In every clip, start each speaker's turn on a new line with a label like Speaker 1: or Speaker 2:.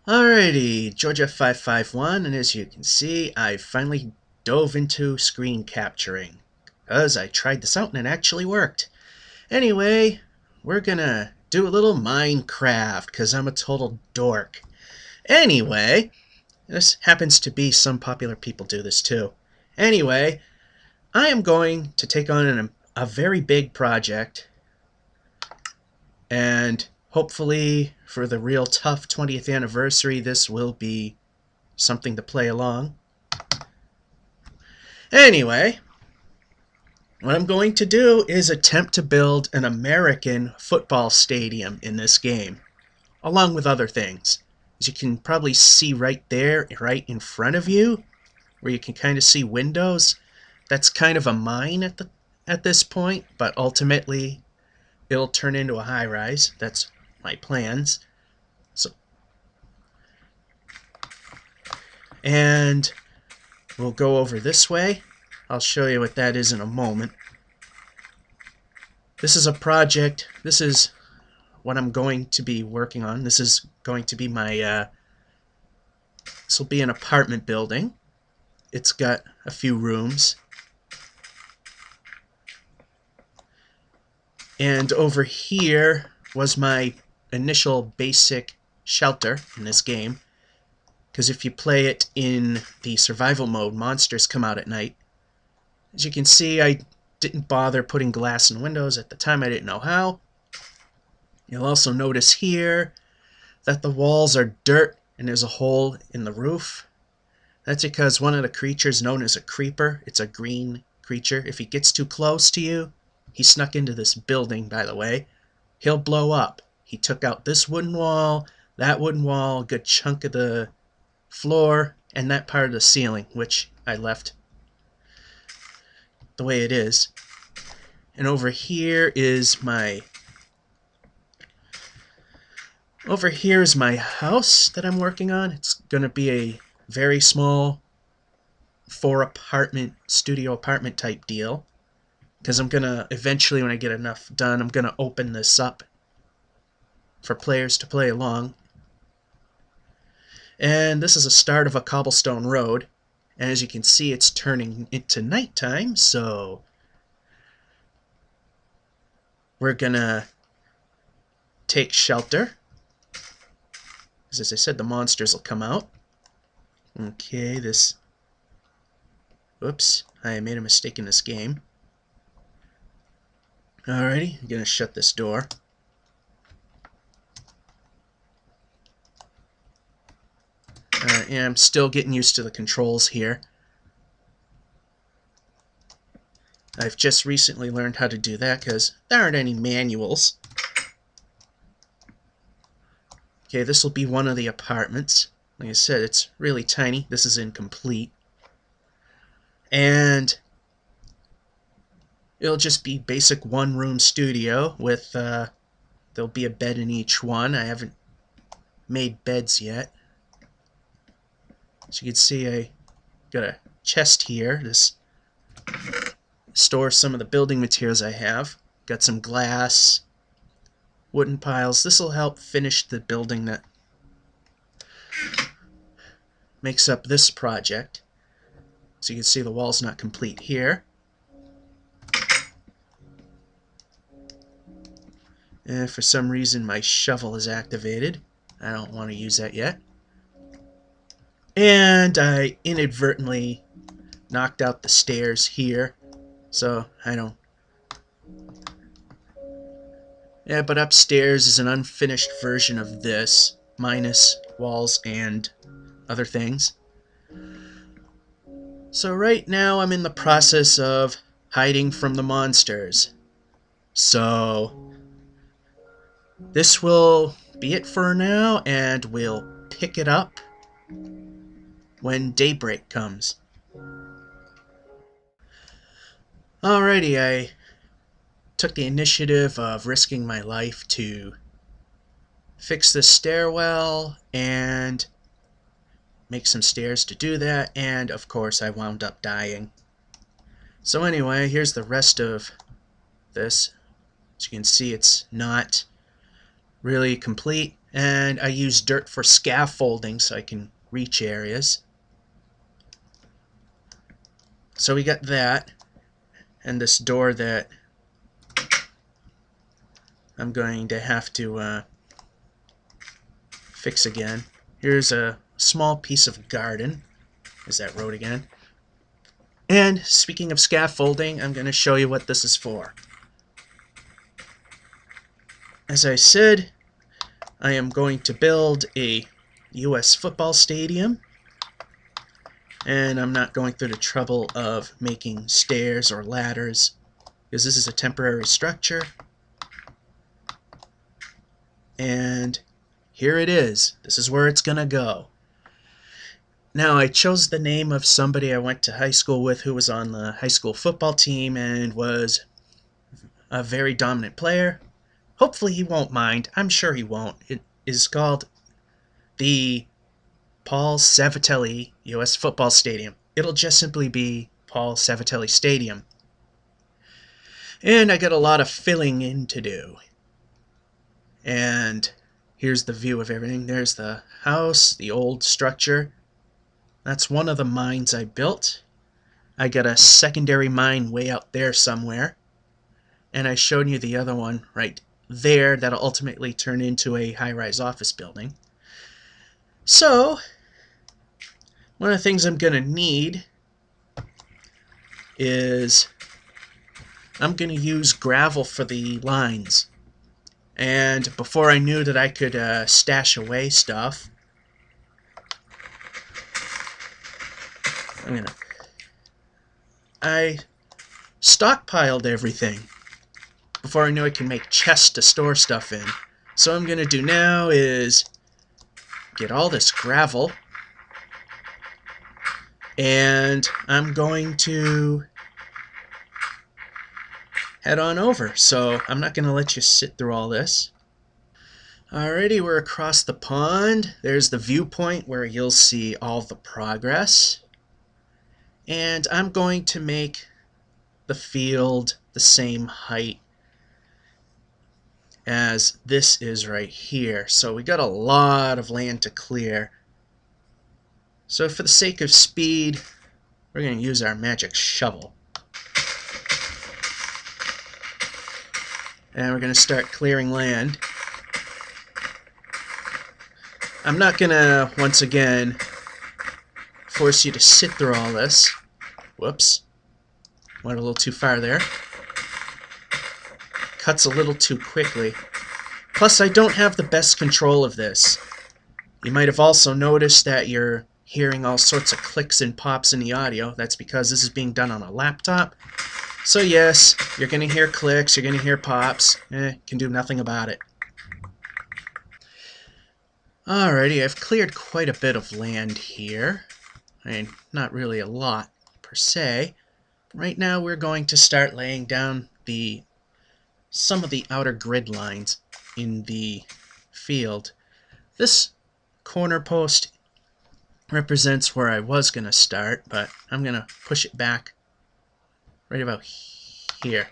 Speaker 1: Alrighty, Georgia 551, and as you can see, I finally dove into screen capturing, because I tried this out and it actually worked. Anyway, we're gonna do a little Minecraft, because I'm a total dork. Anyway, this happens to be some popular people do this too. Anyway, I am going to take on a very big project, and hopefully for the real tough 20th anniversary, this will be something to play along. Anyway, what I'm going to do is attempt to build an American football stadium in this game, along with other things. As you can probably see right there, right in front of you, where you can kind of see windows, that's kind of a mine at this point, but ultimately it'll turn into a high-rise. That's my plans. And we'll go over this way. I'll show you what that is in a moment. This is a project. This is what I'm going to be working on. This is going to be my, this will be an apartment building. It's got a few rooms. And over here was my initial basic shelter in this game. Because if you play it in the survival mode, monsters come out at night. As you can see, I didn't bother putting glass in windows. At the time, I didn't know how. You'll also notice here that the walls are dirt and there's a hole in the roof. That's because one of the creatures known as a creeper, it's a green creature. If he gets too close to you, he snuck into this building, by the way, he'll blow up. He took out this wooden wall, that wooden wall, a good chunk of the floor, and that part of the ceiling, which I left the way it is. And over here is my house that I'm working on. It's gonna be a very small studio apartment type deal, because I'm gonna eventually, when I get enough done, I'm gonna open this up for players to play along. And this is a start of a cobblestone road, and as you can see, it's turning into nighttime, so we're gonna take shelter, because as I said, the monsters will come out. Okay, whoops, I made a mistake in this game. Alrighty, I'm gonna shut this door. And I'm still getting used to the controls here. I've just recently learned how to do that because there aren't any manuals. Okay, this will be one of the apartments. Like I said, it's really tiny. This is incomplete. And it'll just be basic one-room studio with, there'll be a bed in each one. I haven't made beds yet. As you can see, I got a chest here. This stores some of the building materials I have. Got some glass, wooden piles. This will help finish the building that makes up this project. So you can see the wall's not complete here. And for some reason my shovel is activated. I don't want to use that yet. And I inadvertently knocked out the stairs here, so I don't... Yeah, but upstairs is an unfinished version of this, minus walls and other things. So right now I'm in the process of hiding from the monsters. So this will be it for now, and we'll pick it up when daybreak comes. Alrighty, I took the initiative of risking my life to fix the stairwell and make some stairs to do that, and of course I wound up dying. So anyway, here's the rest of this. As you can see, it's not really complete, And I use dirt for scaffolding so I can reach areas. So we got that, and this door that I'm going to have to fix again. Here's a small piece of garden. Is that road again? And speaking of scaffolding, I'm going to show you what this is for. As I said, I am going to build a US football stadium, and I'm not going through the trouble of making stairs or ladders because this is a temporary structure. And here it is. This is where it's gonna go. Now, I chose the name of somebody I went to high school with who was on the high school football team and was a very dominant player. Hopefully he won't mind. I'm sure he won't. It is called the Paul Salvatelli US Football Stadium. It'll just simply be Paul Salvatelli Stadium. And I got a lot of filling in to do. And here's the view of everything. There's the house, the old structure. That's one of the mines I built. I got a secondary mine way out there somewhere. And I showed you the other one right there that'll ultimately turn into a high-rise office building. So, one of the things I'm going to need is I'm going to use gravel for the lines. And before I knew that I could stash away stuff, I stockpiled everything before I knew I could make chests to store stuff in. So what I'm going to do now is get all this gravel, and I'm going to head on over. So I'm not going to let you sit through all this. Alrighty, we're across the pond. There's the viewpoint where you'll see all the progress. And I'm going to make the field the same height as this is right here. So we got a lot of land to clear. So for the sake of speed, we're going to use our magic shovel. And we're going to start clearing land. I'm not going to, once again, force you to sit through all this. Whoops. Went a little too far there. Cuts a little too quickly. Plus, I don't have the best control of this. You might have also noticed that you're hearing all sorts of clicks and pops in the audio. That's because this is being done on a laptop. So yes, you're going to hear clicks, you're going to hear pops. Can do nothing about it. Alrighty, I've cleared quite a bit of land here. I mean, not really a lot per se. Right now we're going to start laying down some of the outer grid lines in the field. This corner post represents where I was going to start, but I'm going to push it back right about here.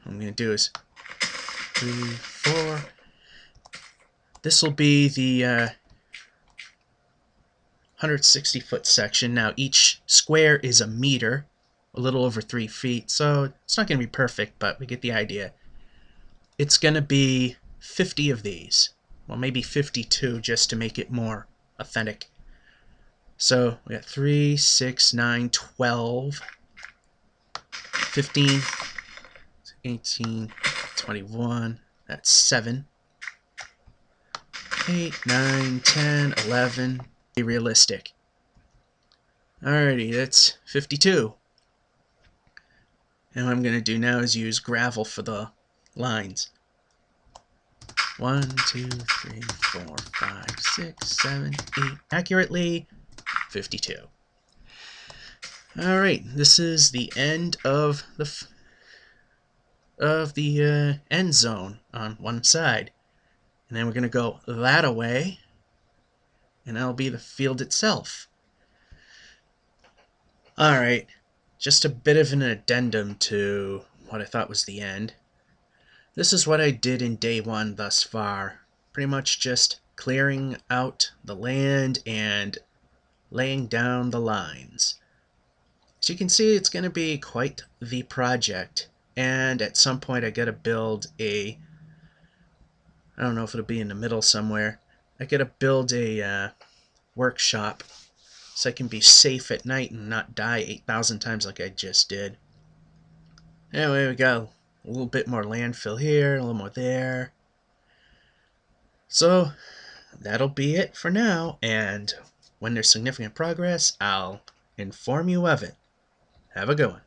Speaker 1: What I'm going to do is 3, 4. This will be the 160-foot section. Now each square is a meter, a little over 3 feet, so it's not going to be perfect, but we get the idea. It's going to be 50 of these. Well, maybe 52 just to make it more authentic. So we got 3, 6, 9, 12, 15, 18, 21, that's 7, 8, 9, 10, 11. Be realistic. Alrighty, that's 52. And what I'm going to do now is use gravel for the lines. 1, 2, 3, 4, 5, 6, 7, 8. Accurately, 52. Alright, this is the end of the end zone on one side. And then we're going to go that away, and that'll be the field itself. Alright, just a bit of an addendum to what I thought was the end. This is what I did in day 1 thus far. Pretty much just clearing out the land and laying down the lines. As you can see, it's going to be quite the project. And at some point I gotta build a, I don't know if it'll be in the middle somewhere, I gotta build a workshop so I can be safe at night and not die 8,000 times like I just did. Anyway, we got a little bit more landfill here, a little more there. So that'll be it for now, and when there's significant progress, I'll inform you of it. Have a good one.